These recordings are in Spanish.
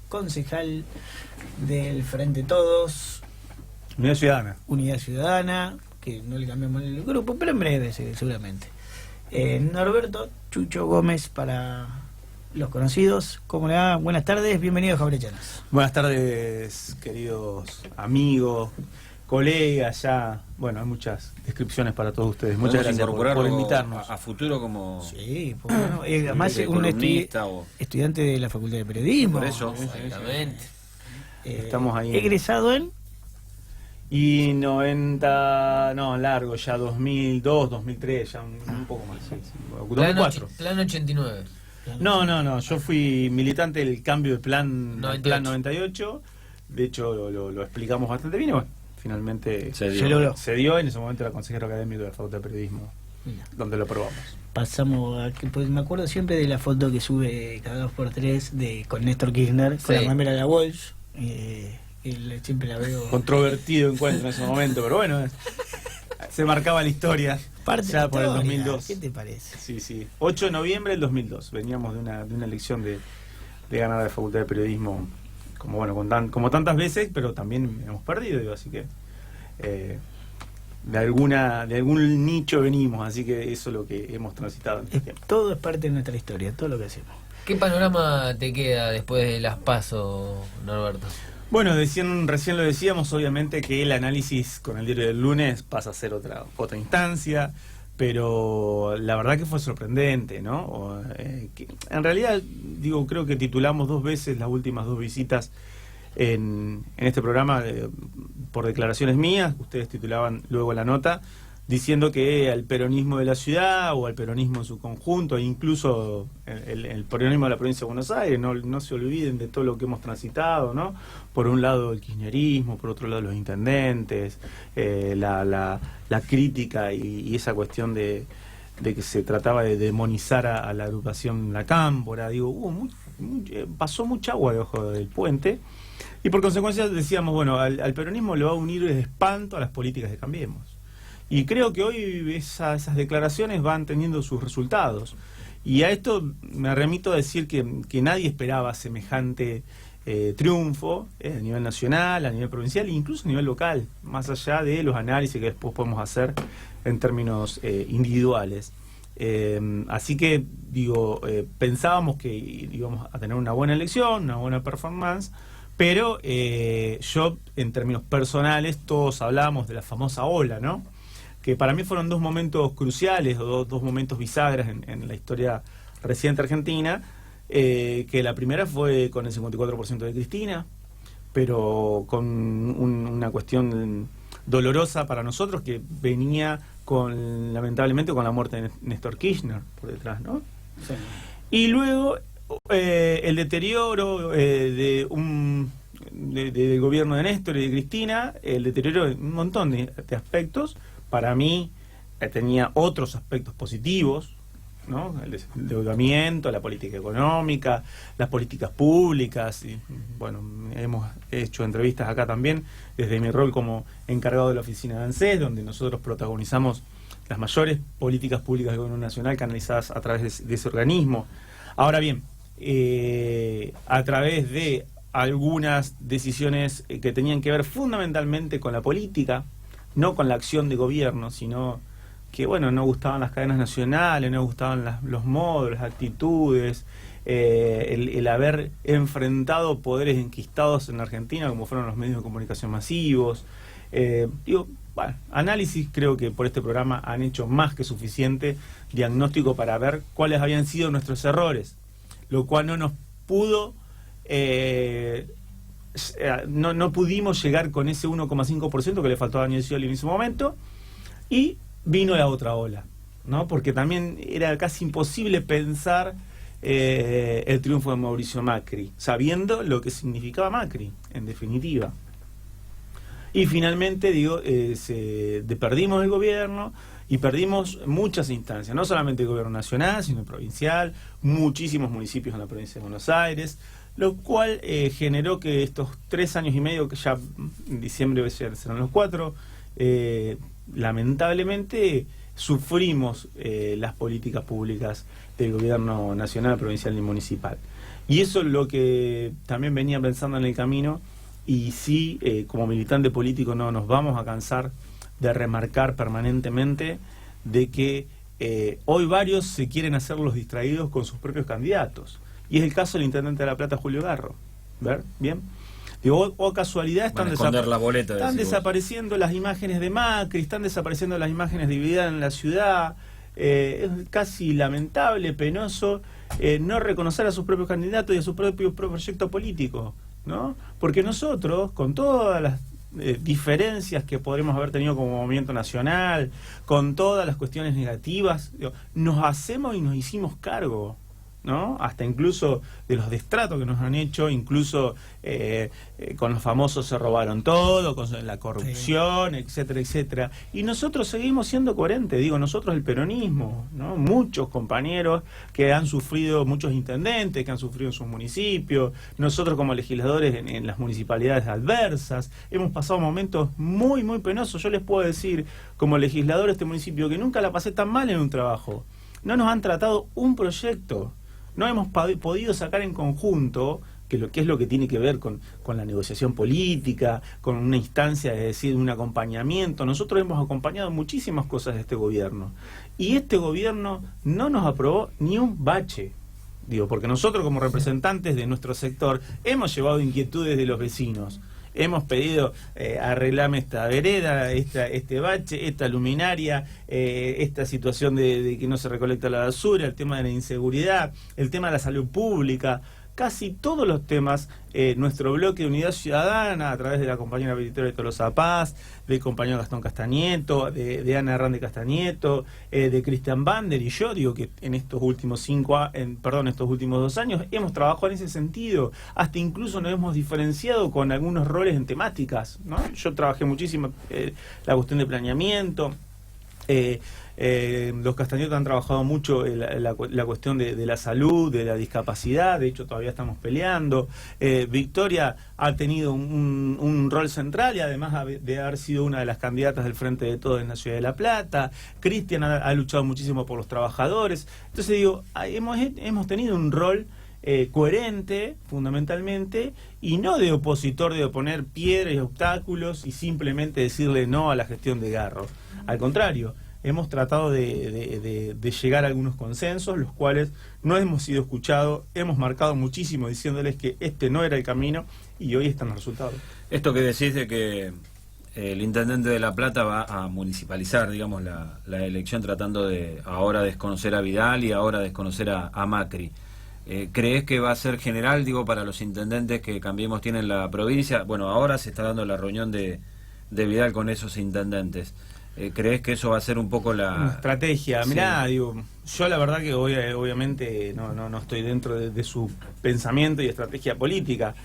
concejal del Frente Todos. Unidad Ciudadana, que no le cambiamos el grupo, pero en breve seguramente. Norberto Chucho Gómez para los conocidos. ¿Cómo le va? Buenas tardes, bienvenidos a Jaurechanos. Buenas tardes, queridos amigos, colegas, ya, bueno, hay muchas descripciones para todos ustedes. Muchas gracias por invitarnos. A futuro como... Sí, bueno, además es un estudiante de la Facultad de Periodismo. Por eso, exactamente. Estamos ahí. Egresado en... Y 90, no, largo, ya 2002, 2003, ya un poco más, sí. 2004. Plan 89. No, yo fui militante del cambio de plan 98. De hecho, lo explicamos bastante bien y bueno, finalmente se dio. En ese momento era consejero académico de la Facultad de Periodismo. Mira, donde lo probamos. Pasamos a que, pues me acuerdo siempre de la foto que sube cada 2x3 con Néstor Kirchner, con la remera de la Walsh. Siempre la veo. Controvertido encuentro en ese momento, pero bueno, se marcaba la historia. Ya por el 2002. ¿Qué te parece? Sí. 8 de noviembre del 2002. Veníamos de una elección de ganar la Facultad de Periodismo, como tantas veces, pero también hemos perdido, digo, así que de algún nicho venimos, así que eso es lo que hemos transitado en este tiempo. Todo es parte de nuestra historia, todo lo que hacemos. ¿Qué panorama te queda después de las PASO, Norberto? Bueno, recién lo decíamos, obviamente que el análisis con el diario del lunes pasa a ser otra instancia, pero la verdad que fue sorprendente, ¿no? En realidad, creo que titulamos 2 veces las últimas 2 visitas en este programa por declaraciones mías. Ustedes titulaban luego la nota diciendo que al peronismo de la ciudad o al peronismo en su conjunto, e incluso el peronismo de la provincia de Buenos Aires, no se olviden de todo lo que hemos transitado, ¿no? Por un lado el kirchnerismo, por otro lado los intendentes, la crítica y esa cuestión de que se trataba de demonizar a la agrupación La Cámpora. Pasó mucha agua debajo del puente y por consecuencia decíamos, bueno, al peronismo le va a unir el espanto a las políticas de Cambiemos. Y creo que hoy esas declaraciones van teniendo sus resultados. Y a esto me remito a decir que nadie esperaba semejante triunfo a nivel nacional, a nivel provincial e incluso a nivel local, más allá de los análisis que después podemos hacer en términos individuales. Así que, pensábamos que íbamos a tener una buena elección, una buena performance, pero yo, en términos personales, todos hablamos de la famosa ola, ¿no? Que para mí fueron 2 momentos cruciales, o dos momentos bisagras en la historia reciente argentina, que la primera fue con el 54% de Cristina, pero con una cuestión dolorosa para nosotros que venía lamentablemente con la muerte de Néstor Kirchner por detrás, ¿no? Sí. Y luego el deterioro del gobierno de Néstor y de Cristina, el deterioro de un montón de aspectos. Para mí tenía otros aspectos positivos, ¿no? El endeudamiento, la política económica, las políticas públicas. Y, bueno, hemos hecho entrevistas acá también desde mi rol como encargado de la oficina de ANSES, donde nosotros protagonizamos las mayores políticas públicas del gobierno nacional canalizadas a través de ese organismo. Ahora bien, a través de algunas decisiones que tenían que ver fundamentalmente con la política, no con la acción de gobierno, sino que, no gustaban las cadenas nacionales, no gustaban los modos, las actitudes, el haber enfrentado poderes enquistados en la Argentina, como fueron los medios de comunicación masivos. Análisis, creo que por este programa han hecho más que suficiente diagnóstico para ver cuáles habían sido nuestros errores, lo cual no nos pudo... No pudimos llegar con ese 1,5% que le faltó a Daniel Scioli en ese momento, y vino la otra ola, ¿no? Porque también era casi imposible pensar el triunfo de Mauricio Macri, sabiendo lo que significaba Macri, en definitiva. Y finalmente, perdimos el gobierno y perdimos muchas instancias, no solamente el gobierno nacional, sino el provincial, muchísimos municipios en la provincia de Buenos Aires, lo cual generó que estos 3 años y medio, que ya en diciembre serán los 4, lamentablemente sufrimos las políticas públicas del gobierno nacional, provincial y municipal. Y eso es lo que también venía pensando en el camino, y sí, como militante político no nos vamos a cansar de remarcar permanentemente de que hoy varios se quieren hacer los distraídos con sus propios candidatos. Y es el caso del intendente de La Plata, Julio Garro. ¿Ver? ¿Bien? Digo, o casualidad están desapareciendo las imágenes de Macri, están desapareciendo las imágenes de Vidal en la ciudad. Es casi lamentable, penoso, no reconocer a sus propios candidatos y a su propio proyecto político, ¿no? Porque nosotros, con todas las diferencias que podremos haber tenido como movimiento nacional, con todas las cuestiones negativas, digo, nos hacemos y nos hicimos cargo, ¿no? Hasta incluso de los destratos que nos han hecho, incluso con los famosos se robaron todo, con la corrupción, sí, etcétera, etcétera. Y nosotros seguimos siendo coherentes, digo, nosotros el peronismo, ¿no? Muchos compañeros que han sufrido, muchos intendentes que han sufrido en sus municipios, nosotros como legisladores en las municipalidades adversas, hemos pasado momentos muy, muy penosos. Yo les puedo decir, como legislador de este municipio, que nunca la pasé tan mal en un trabajo. No nos han tratado un proyecto. No hemos podido sacar en conjunto, que es lo que tiene que ver con la negociación política, con una instancia, es decir, un acompañamiento. Nosotros hemos acompañado muchísimas cosas de este gobierno. Y este gobierno no nos aprobó ni un bache. Digo, porque nosotros como representantes de nuestro sector hemos llevado inquietudes de los vecinos. Hemos pedido arreglame esta vereda, este bache, esta luminaria, esta situación de que no se recolecta la basura, el tema de la inseguridad, el tema de la salud pública. Casi todos los temas, nuestro bloque de Unidad Ciudadana, a través de la compañera Victoria Tolosa Paz, del compañero Gastón Castañeto, de Ana Hernández Castañeto, de Cristian Bander y yo, digo que en estos últimos estos últimos 2 años hemos trabajado en ese sentido, hasta incluso nos hemos diferenciado con algunos roles en temáticas, ¿no? Yo trabajé muchísimo la cuestión de planeamiento. Los Castañetos han trabajado mucho la cuestión de la salud, de la discapacidad, de hecho todavía estamos peleando. Victoria ha tenido un rol central y además de haber sido una de las candidatas del Frente de Todos en la ciudad de La Plata. Cristian ha luchado muchísimo por los trabajadores. Entonces digo, hemos tenido un rol coherente, fundamentalmente, y no de opositor, de oponer piedras y obstáculos y simplemente decirle no a la gestión de Garro. Al contrario, hemos tratado de llegar a algunos consensos, los cuales no hemos sido escuchados, hemos marcado muchísimo diciéndoles que este no era el camino y hoy están los resultados. Esto que decís de que el intendente de La Plata va a municipalizar, digamos, la elección, tratando de ahora desconocer a Vidal y ahora desconocer a Macri. ¿Crees que va a ser general, digo, para los intendentes que Cambiemos tiene en la provincia? Bueno, ahora se está dando la reunión de Vidal con esos intendentes. ¿Crees que eso va a ser un poco una estrategia? Sí. Mirá, digo, yo la verdad que obviamente no estoy dentro de su pensamiento y estrategia política.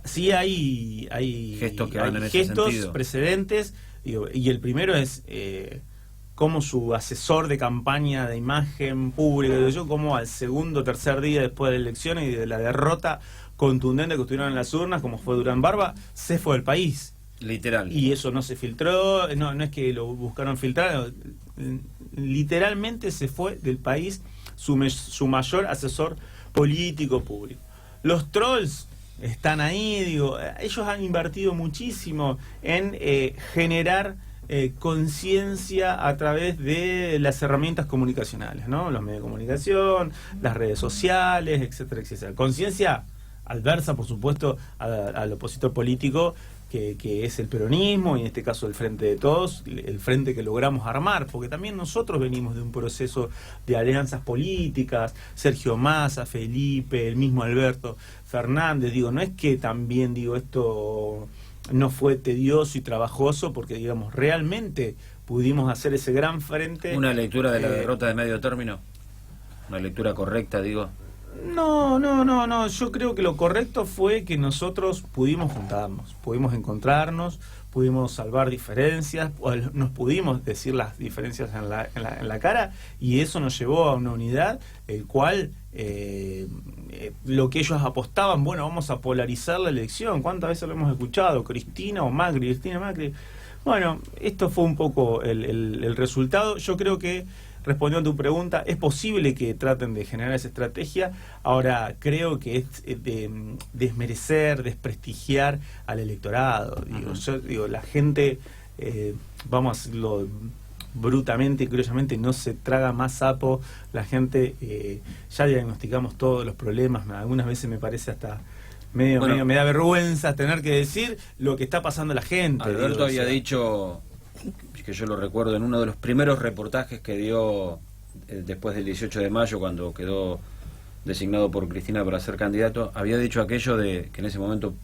Sí hay gestos que van en ese sentido, precedentes, digo, y el primero es como su asesor de campaña de imagen pública, como al segundo o tercer día después de la elección y de la derrota contundente que tuvieron en las urnas, como fue Durán Barba, se fue del país. Literal. Y eso no se filtró, no es que lo buscaron filtrar, literalmente se fue del país su mayor asesor político público. Los trolls están ahí, digo, ellos han invertido muchísimo en generar conciencia a través de las herramientas comunicacionales, ¿no? Los medios de comunicación, las redes sociales, etcétera, etcétera. Conciencia adversa, por supuesto, al opositor político, que es el peronismo, y en este caso el Frente de Todos, el frente que logramos armar, porque también nosotros venimos de un proceso de alianzas políticas, Sergio Massa, Felipe, el mismo Alberto Fernández, digo, no es que también, digo, esto no fue tedioso y trabajoso, porque, digamos, realmente pudimos hacer ese gran frente. ¿Una lectura de la derrota de medio término? ¿Una lectura correcta, digo? No, yo creo que lo correcto fue que nosotros pudimos juntarnos, pudimos encontrarnos, pudimos salvar diferencias, nos pudimos decir las diferencias en la cara, y eso nos llevó a una unidad, el cual lo que ellos apostaban, bueno, vamos a polarizar la elección. ¿Cuántas veces lo hemos escuchado? Cristina Macri. Bueno, esto fue un poco el resultado. Yo creo que respondiendo a tu pregunta, es posible que traten de generar esa estrategia. Ahora, creo que es de desmerecer, desprestigiar al electorado. Digo, la gente, vamos a decirlo brutamente y crudamente, no se traga más sapo. La gente, ya diagnosticamos todos los problemas. Algunas veces me parece hasta medio me da vergüenza tener que decir lo que está pasando a la gente. Alberto había dicho, que yo lo recuerdo, en uno de los primeros reportajes que dio después del 18 de mayo, cuando quedó designado por Cristina para ser candidato, había dicho aquello de, que en ese momento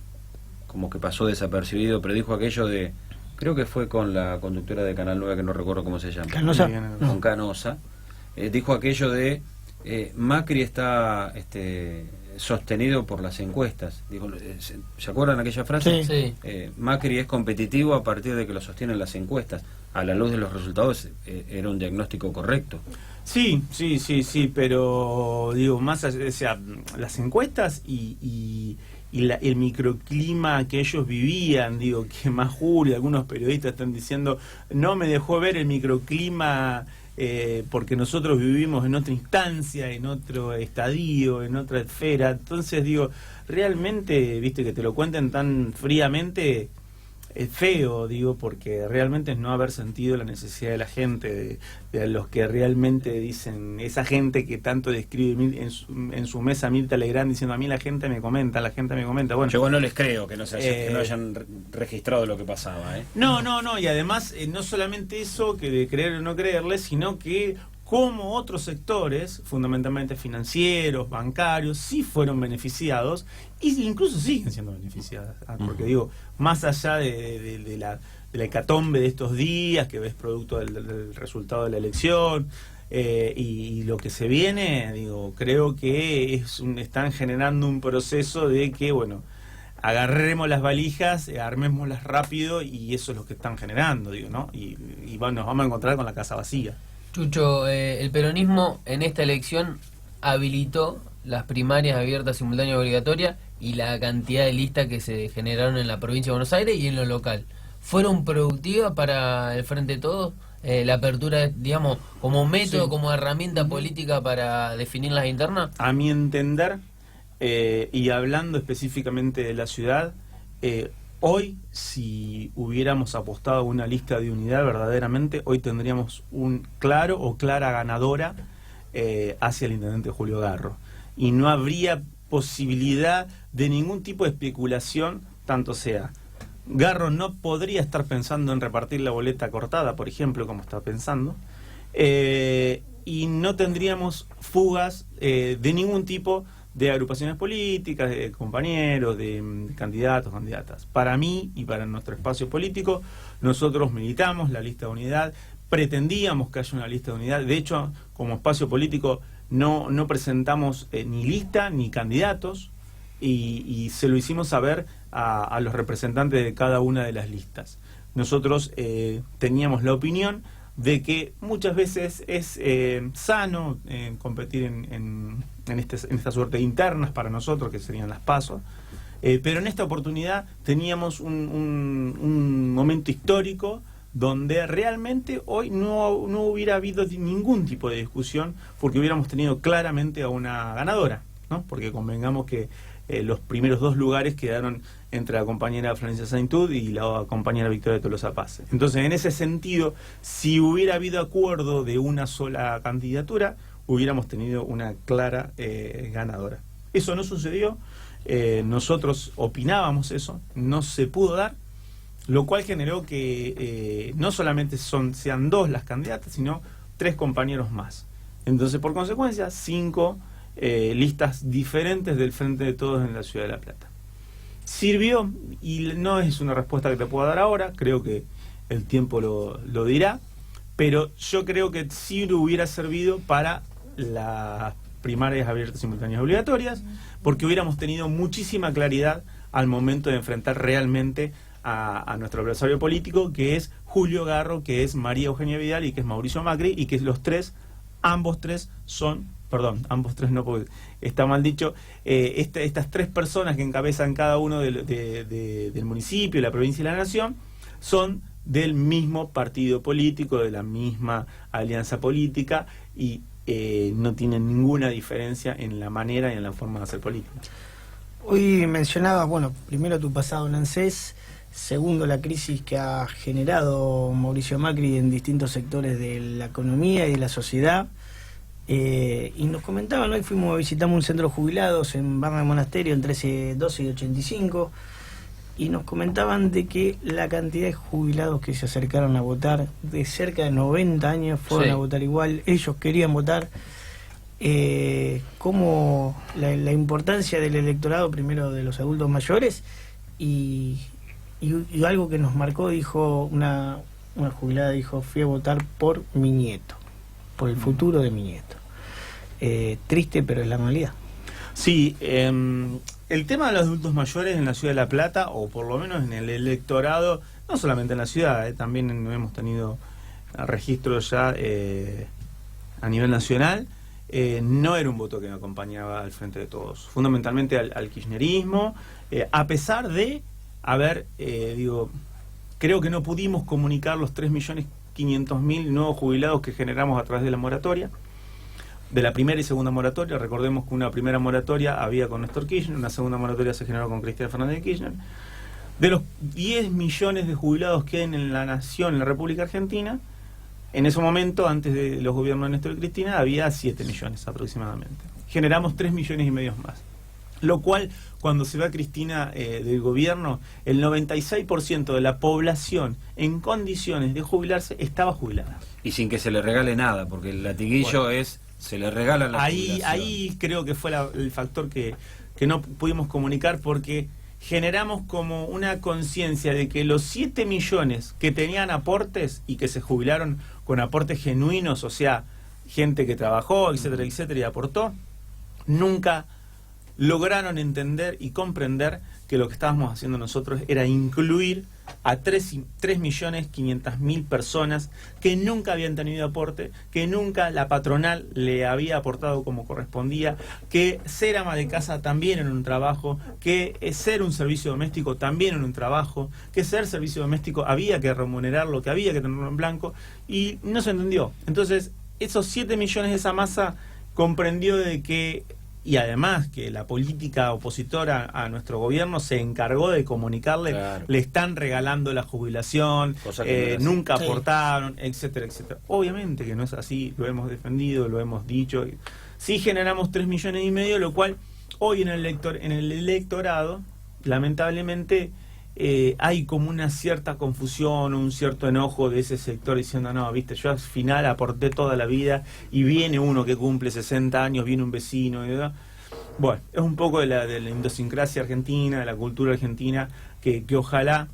como que pasó desapercibido, pero dijo aquello de, creo que fue con la conductora de Canal 9, que no recuerdo cómo se llama. Canosa. Con Canosa. Dijo aquello de, Macri está sostenido por las encuestas. Dijo, ¿se acuerdan aquella frase? Sí. Macri es competitivo a partir de que lo sostienen las encuestas. A la luz de los resultados, era un diagnóstico correcto. Sí, pero digo, más allá, o sea, las encuestas y el microclima que ellos vivían, digo, que Majul y algunos periodistas están diciendo, no me dejó ver el microclima porque nosotros vivimos en otra instancia, en otro estadio, en otra esfera. Entonces digo, realmente, viste, que te lo cuenten tan fríamente, es feo, digo, porque realmente es no haber sentido la necesidad de la gente, de los que realmente dicen, esa gente que tanto describe en su mesa Mirta Legrand diciendo, a mí la gente me comenta. Bueno, yo no les creo que no hayan registrado lo que pasaba. No, y además no solamente eso, que de creer o no creerle, sino que como otros sectores, fundamentalmente financieros, bancarios, sí fueron beneficiados e incluso siguen siendo beneficiados. Porque digo, más allá de la hecatombe de estos días, que ves producto del resultado de la elección, y lo que se viene, digo, creo que están generando un proceso de que, bueno, agarremos las valijas, armémoslas rápido, y eso es lo que están generando, digo, ¿no? Y nos vamos a encontrar con la casa vacía. Chucho, el peronismo en esta elección habilitó las primarias abiertas, simultáneas y obligatorias y la cantidad de listas que se generaron en la provincia de Buenos Aires y en lo local. ¿Fueron productivas para el Frente de Todos? La apertura, digamos, como método, como herramienta política para definir las internas. A mi entender, y hablando específicamente de la ciudad, hoy, si hubiéramos apostado a una lista de unidad verdaderamente, hoy tendríamos un claro o clara ganadora hacia el intendente Julio Garro. Y no habría posibilidad de ningún tipo de especulación, tanto sea. Garro no podría estar pensando en repartir la boleta cortada, por ejemplo, como está pensando, y no tendríamos fugas de ningún tipo de agrupaciones políticas, de compañeros, de candidatos, candidatas. Para mí y para nuestro espacio político, nosotros militamos la lista de unidad, pretendíamos que haya una lista de unidad. De hecho, como espacio político no presentamos ni lista ni candidatos, y se lo hicimos saber a los representantes de cada una de las listas. Nosotros teníamos la opinión de que muchas veces es sano competir en esta suerte de internas para nosotros, que serían las PASO, pero en esta oportunidad teníamos un momento histórico donde realmente hoy no hubiera habido ningún tipo de discusión, porque hubiéramos tenido claramente a una ganadora, ¿no? Porque convengamos que los primeros dos lugares quedaron entre la compañera Florencia Saintud y la compañera Victoria Tolosa Paz. Entonces, en ese sentido, si hubiera habido acuerdo de una sola candidatura, hubiéramos tenido una clara ganadora. Eso no sucedió, nosotros opinábamos eso, no se pudo dar, lo cual generó que no solamente sean dos las candidatas, sino 3 compañeros más. Entonces, por consecuencia, 5 listas diferentes del Frente de Todos en la Ciudad de La Plata. Sirvió, y no es una respuesta que te pueda dar ahora, creo que el tiempo lo dirá, pero yo creo que sí hubiera servido para las primarias abiertas, simultáneas y obligatorias, porque hubiéramos tenido muchísima claridad al momento de enfrentar realmente a nuestro adversario político, que es Julio Garro, que es María Eugenia Vidal y que es Mauricio Macri, y que ambos tres no, porque está mal dicho, estas 3 personas que encabezan cada uno del municipio, la provincia y la nación, son del mismo partido político, de la misma alianza política, y no tienen ninguna diferencia en la manera y en la forma de hacer política. Hoy mencionabas, bueno, primero tu pasado en ANSES, segundo la crisis que ha generado Mauricio Macri en distintos sectores de la economía y de la sociedad, y nos comentaban, hoy visitamos un centro de jubilados en Barra del Monasterio, en 1312 y 85, y nos comentaban de que la cantidad de jubilados que se acercaron a votar, de cerca de 90 años, fueron a votar igual, ellos querían votar. Como la importancia del electorado, primero de los adultos mayores, y algo que nos marcó, dijo una jubilada, dijo: fui a votar por mi nieto, por el futuro de mi nieto. Triste, pero es la realidad. Sí, el tema de los adultos mayores en la ciudad de La Plata, o por lo menos en el electorado, no solamente en la ciudad, también hemos tenido registros ya a nivel nacional. No era un voto que me acompañaba al Frente de Todos, fundamentalmente al kirchnerismo, a pesar de haber, creo que no pudimos comunicar los 3.500.000 nuevos jubilados que generamos a través de la moratoria, de la primera y segunda moratoria. Recordemos que una primera moratoria había con Néstor Kirchner, una segunda moratoria se generó con Cristina Fernández de Kirchner. De los 10 millones de jubilados que hay en la nación, en la República Argentina, en ese momento, antes de los gobiernos de Néstor y Cristina, había 7 millones aproximadamente. Generamos 3,5 millones más. Lo cual, cuando se va Cristina del gobierno, el 96% de la población en condiciones de jubilarse estaba jubilada. Y sin que se le regale nada, porque el latiguillo se le regala la jubilación. Ahí creo que fue el factor que no pudimos comunicar, porque generamos como una conciencia de que los 7 millones que tenían aportes y que se jubilaron con aportes genuinos, o sea, gente que trabajó, etcétera, etcétera, y aportó, nunca lograron entender y comprender que lo que estábamos haciendo nosotros era incluir a 3.500.000 personas que nunca habían tenido aporte, que nunca la patronal le había aportado como correspondía, que ser ama de casa también era un trabajo, que ser un servicio doméstico también era un trabajo, que ser servicio doméstico había que remunerarlo, que había que tenerlo en blanco, y no se entendió. Entonces, esos 7 millones de esa masa comprendió de que, y además que la política opositora a nuestro gobierno se encargó de comunicarle, claro, le están regalando la jubilación, nunca aportaron, etcétera, etcétera. Obviamente que no es así, lo hemos defendido, lo hemos dicho. Sí generamos 3,5 millones, lo cual hoy en el electorado, lamentablemente, hay como una cierta confusión, un cierto enojo de ese sector diciendo: no, viste, yo al final aporté toda la vida y viene uno que cumple 60 años, viene un vecino, ¿verdad? Bueno, es un poco de la idiosincrasia argentina, de la cultura argentina, que ojalá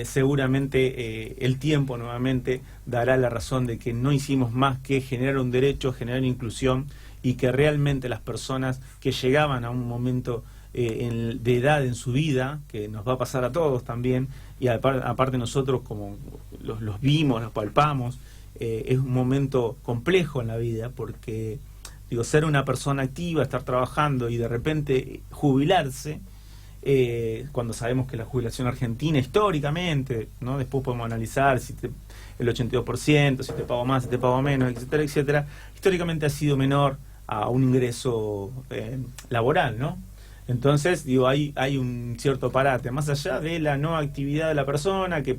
seguramente el tiempo nuevamente dará la razón de que no hicimos más que generar un derecho, generar inclusión, y que realmente las personas que llegaban a un momento de edad en su vida, que nos va a pasar a todos también, y aparte nosotros como los vimos, los palpamos, es un momento complejo en la vida, porque ser una persona activa, estar trabajando y de repente jubilarse, cuando sabemos que la jubilación argentina históricamente, ¿no? Después podemos analizar si el 82%, si te pago más, si te pago menos, etcétera, etcétera, históricamente ha sido menor a un ingreso laboral, ¿no? Entonces, hay un cierto parate, más allá de la no actividad de la persona, que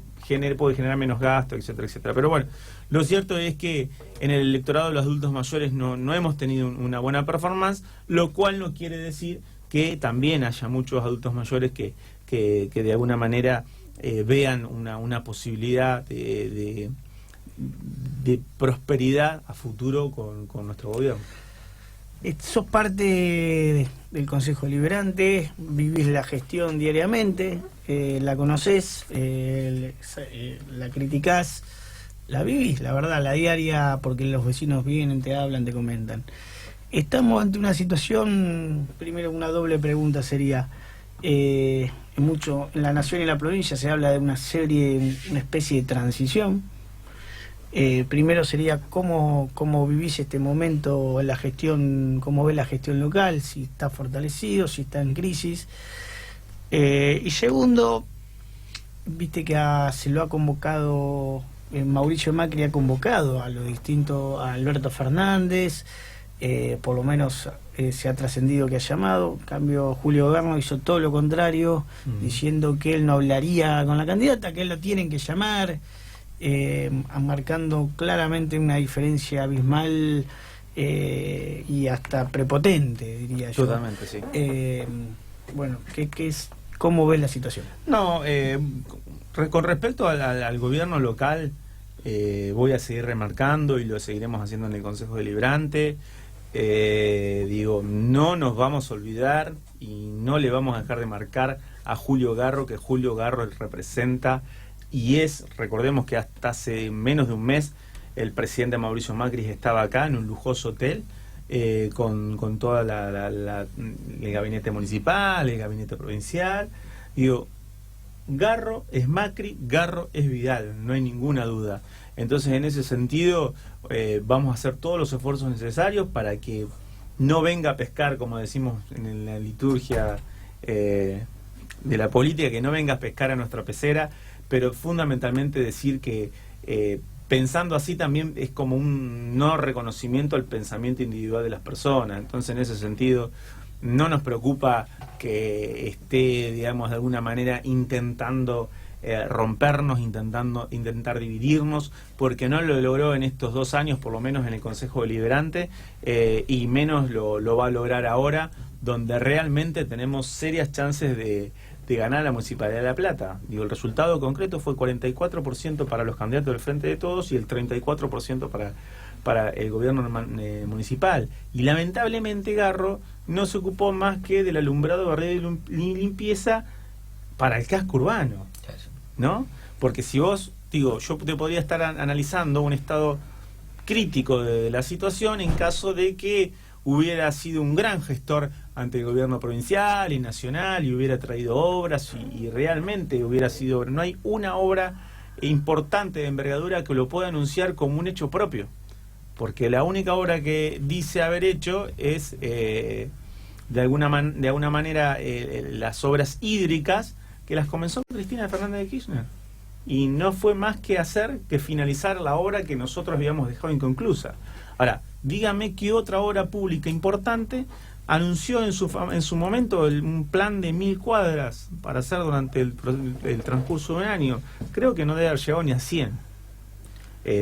puede generar menos gasto, etcétera, etcétera. Pero bueno, lo cierto es que en el electorado de los adultos mayores no hemos tenido una buena performance, lo cual no quiere decir que también haya muchos adultos mayores que de alguna manera vean una posibilidad de prosperidad a futuro con nuestro gobierno. Sos parte del Consejo Deliberante, vivís la gestión diariamente, la conocés, la criticás, la vivís, la verdad, la diaria, porque los vecinos vienen, te hablan, te comentan. Estamos ante una situación, primero una doble pregunta sería, mucho en la nación y en la provincia se habla de una especie de transición. Primero sería cómo vivís este momento en la gestión, cómo ves la gestión local, si está fortalecido, si está en crisis. Y segundo, viste que se lo ha convocado, Mauricio Macri ha convocado a los distintos, a Alberto Fernández, por lo menos se ha trascendido que ha llamado. En cambio, Julio Goberno hizo todo lo contrario, diciendo que él no hablaría con la candidata, que él lo tienen que llamar, marcando claramente una diferencia abismal y hasta prepotente, diría yo. Totalmente, sí. Bueno, ¿cómo ves la situación? No, con respecto al gobierno local, voy a seguir remarcando y lo seguiremos haciendo en el Consejo Deliberante. Digo, no nos vamos a olvidar y no le vamos a dejar de marcar a Julio Garro, que Julio Garro representa y recordemos que hasta hace menos de un mes el presidente Mauricio Macri estaba acá en un lujoso hotel con toda el gabinete municipal, el gabinete provincial. Digo, Garro es Macri, Garro es Vidal, no hay ninguna duda. Entonces, en ese sentido, vamos a hacer todos los esfuerzos necesarios para que no venga a pescar, como decimos en la liturgia de la política, que no venga a pescar a nuestra pecera, pero fundamentalmente decir que pensando así también es como un no reconocimiento al pensamiento individual de las personas. Entonces, en ese sentido, no nos preocupa que esté, digamos, de alguna manera intentando rompernos, intentar dividirnos, porque no lo logró en estos 2 años, por lo menos en el Consejo Deliberante, y menos lo va a lograr ahora, donde realmente tenemos serias chances de ganar la Municipalidad de La Plata. Digo, el resultado concreto fue 44% para los candidatos del Frente de Todos y el 34% para el gobierno municipal. Y lamentablemente Garro no se ocupó más que del alumbrado, barrido y limpieza para el casco urbano, ¿no? Porque si vos, yo te podría estar analizando un estado crítico de la situación en caso de que hubiera sido un gran gestor ante el gobierno provincial y nacional y hubiera traído obras y realmente hubiera sido... No hay una obra importante de envergadura que lo pueda anunciar como un hecho propio, porque la única obra que dice haber hecho es de alguna manera las obras hídricas, que las comenzó Cristina Fernández de Kirchner, y no fue más que finalizar la obra que nosotros habíamos dejado inconclusa. Ahora, dígame qué otra obra pública importante anunció en su momento un plan de 1000 cuadras para hacer durante el transcurso de un año. Creo que no debe haber llegado ni a 100.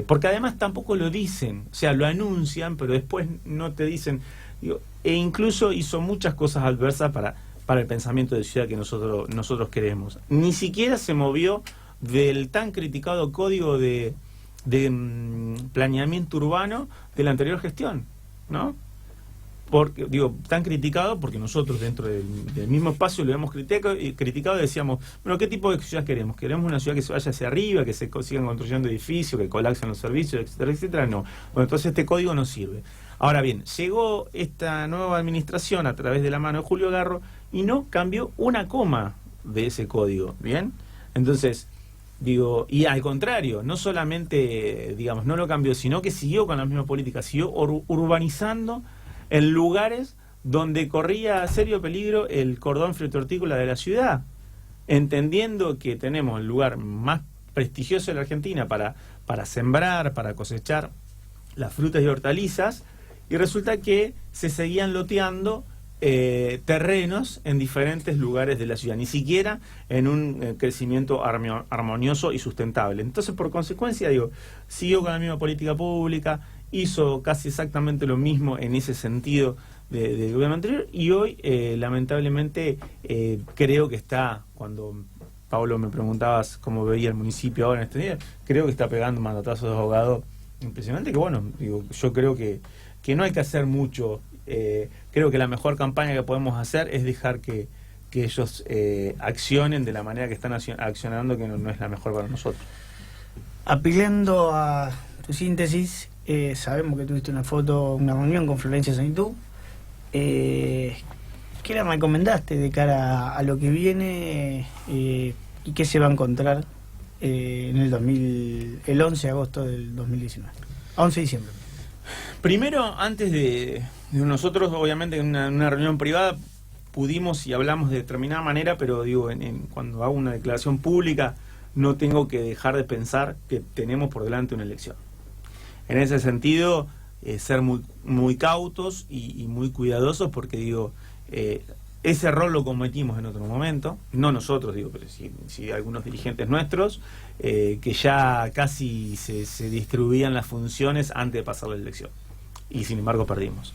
Porque además tampoco lo dicen, o sea, lo anuncian, pero después no te dicen. E incluso hizo muchas cosas adversas para el pensamiento de ciudad que nosotros queremos. Ni siquiera se movió del tan criticado código de planeamiento urbano de la anterior gestión, ¿no? Porque, tan criticado porque nosotros dentro del mismo espacio lo hemos criticado y decíamos, bueno, ¿qué tipo de ciudad queremos? ¿Queremos una ciudad que se vaya hacia arriba, que se sigan construyendo edificios, que colapsen los servicios, etcétera, etcétera? No. Bueno, entonces este código no sirve. Ahora bien, llegó esta nueva administración a través de la mano de Julio Garro y no cambió una coma de ese código, ¿bien? Entonces, y al contrario, no solamente, no lo cambió, sino que siguió con la misma política, siguió urbanizando en lugares donde corría serio peligro el cordón frutícola de la ciudad, entendiendo que tenemos el lugar más prestigioso de la Argentina para sembrar, para cosechar las frutas y hortalizas, y resulta que se seguían loteando terrenos en diferentes lugares de la ciudad, ni siquiera en un crecimiento armonioso y sustentable. Entonces, por consecuencia, siguió con la misma política pública, hizo casi exactamente lo mismo en ese sentido del gobierno anterior, y hoy lamentablemente creo que está, cuando Pablo me preguntabas cómo veía el municipio ahora en este día, creo que está pegando mandatazos de ahogado impresionante, que bueno, yo creo que no hay que hacer mucho. Creo que la mejor campaña que podemos hacer es dejar que ellos accionen de la manera que están accionando, que no es la mejor para nosotros. Apelando a tu síntesis, sabemos que tuviste una reunión con Florencia Saintú. ¿Qué le recomendaste de cara a lo que viene y qué se va a encontrar en el 11 de agosto del 2019? 11 de diciembre. Primero, antes de nosotros, obviamente, en una reunión privada pudimos y hablamos de determinada manera, pero cuando hago una declaración pública no tengo que dejar de pensar que tenemos por delante una elección. En ese sentido, ser muy cautos y muy cuidadosos, porque digo, ese error lo cometimos en otro momento, no nosotros, digo, pero sí algunos dirigentes nuestros, que ya casi se distribuían las funciones antes de pasar la elección, y sin embargo perdimos.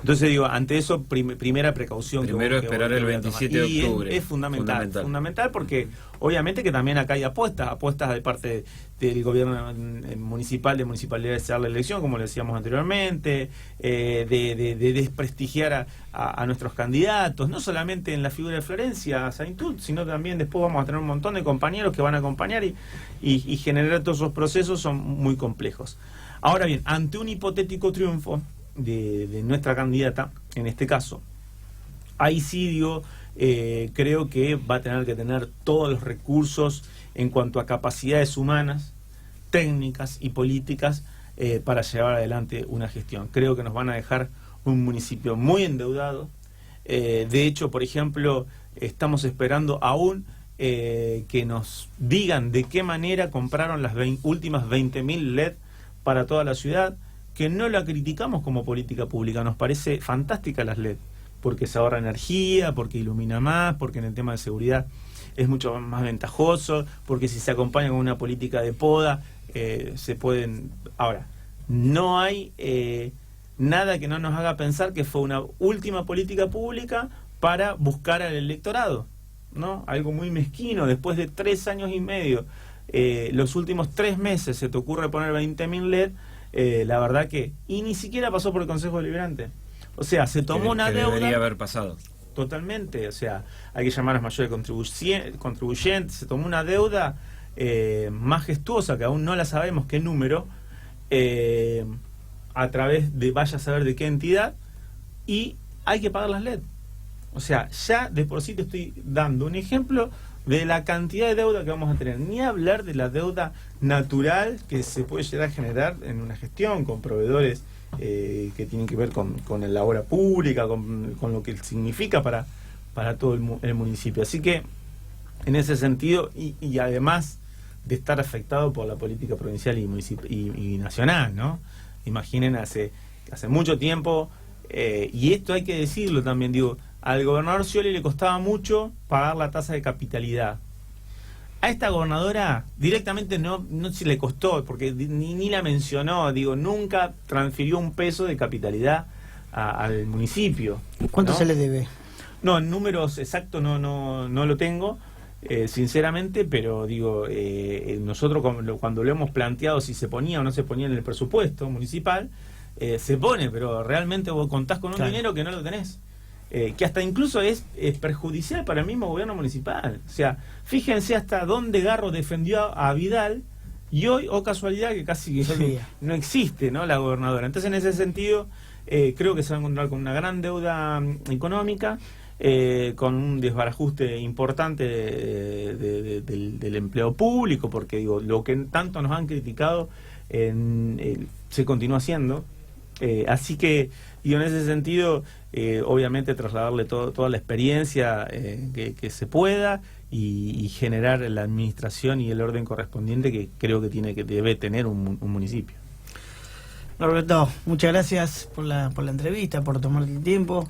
Entonces digo, ante eso, primera precaución. Primero esperar el 27 de octubre. Es fundamental porque obviamente que también acá hay apuestas de parte del gobierno municipal, de municipalidades, de la elección, como le decíamos anteriormente, de desprestigiar a nuestros candidatos, no solamente en la figura de Florencia Saintud, sino también después vamos a tener un montón de compañeros que van a acompañar y generar todos esos procesos son muy complejos. Ahora bien, ante un hipotético triunfo de nuestra candidata, en este caso, ahí sí digo, creo que va a tener que tener todos los recursos en cuanto a capacidades humanas, técnicas y políticas para llevar adelante una gestión. Creo que nos van a dejar un municipio muy endeudado. De hecho, por ejemplo, estamos esperando aún que nos digan de qué manera compraron las últimas 20.000 LED para toda la ciudad, que no la criticamos como política pública, nos parece fantástica las LED, porque se ahorra energía, porque ilumina más, porque en el tema de seguridad es mucho más ventajoso, porque si se acompaña con una política de poda, se pueden... Ahora, no hay nada que no nos haga pensar que fue una última política pública para buscar al electorado, ¿no? Algo muy mezquino, después de 3 años y medio, los últimos 3 meses se te ocurre poner 20.000 LED, la verdad que... Y ni siquiera pasó por el Consejo Deliberante. O sea, se tomó una deuda... debería haber pasado. Totalmente, o sea, hay que llamar a los mayores contribuyentes, se tomó una deuda majestuosa, que aún no la sabemos qué número, a través de vaya a saber de qué entidad, y hay que pagar las LED. O sea, ya de por sí te estoy dando un ejemplo de la cantidad de deuda que vamos a tener, ni hablar de la deuda natural que se puede llegar a generar en una gestión con proveedores que tienen que ver con la obra pública, con lo que significa para todo el municipio. Así que, en ese sentido, y además de estar afectado por la política provincial y nacional, ¿no? Imaginen, hace mucho tiempo, y esto hay que decirlo también, digo, al gobernador Scioli le costaba mucho pagar la tasa de capitalidad. A esta gobernadora directamente no se le costó, porque ni la mencionó, digo, nunca transfirió un peso de capitalidad al municipio. ¿Cuánto ¿no? se le debe? No, en números exactos no lo tengo, sinceramente, pero digo, nosotros cuando lo hemos planteado si se ponía o no se ponía en el presupuesto municipal, se pone, pero realmente vos contás con un dinero que no lo tenés. Que hasta incluso es perjudicial para el mismo gobierno municipal. O sea, fíjense hasta dónde Garro defendió a Vidal, y hoy, casualidad, que casi no existe, ¿no?, la gobernadora. Entonces, en ese sentido, creo que se va a encontrar con una gran deuda económica, con un desbarajuste importante del empleo público, porque digo, lo que tanto nos han criticado se continúa haciendo. Así que, y en ese sentido, obviamente trasladarle toda la experiencia que se pueda y generar la administración y el orden correspondiente que creo que debe tener un municipio. Norberto, muchas gracias por la entrevista, por tomarte el tiempo.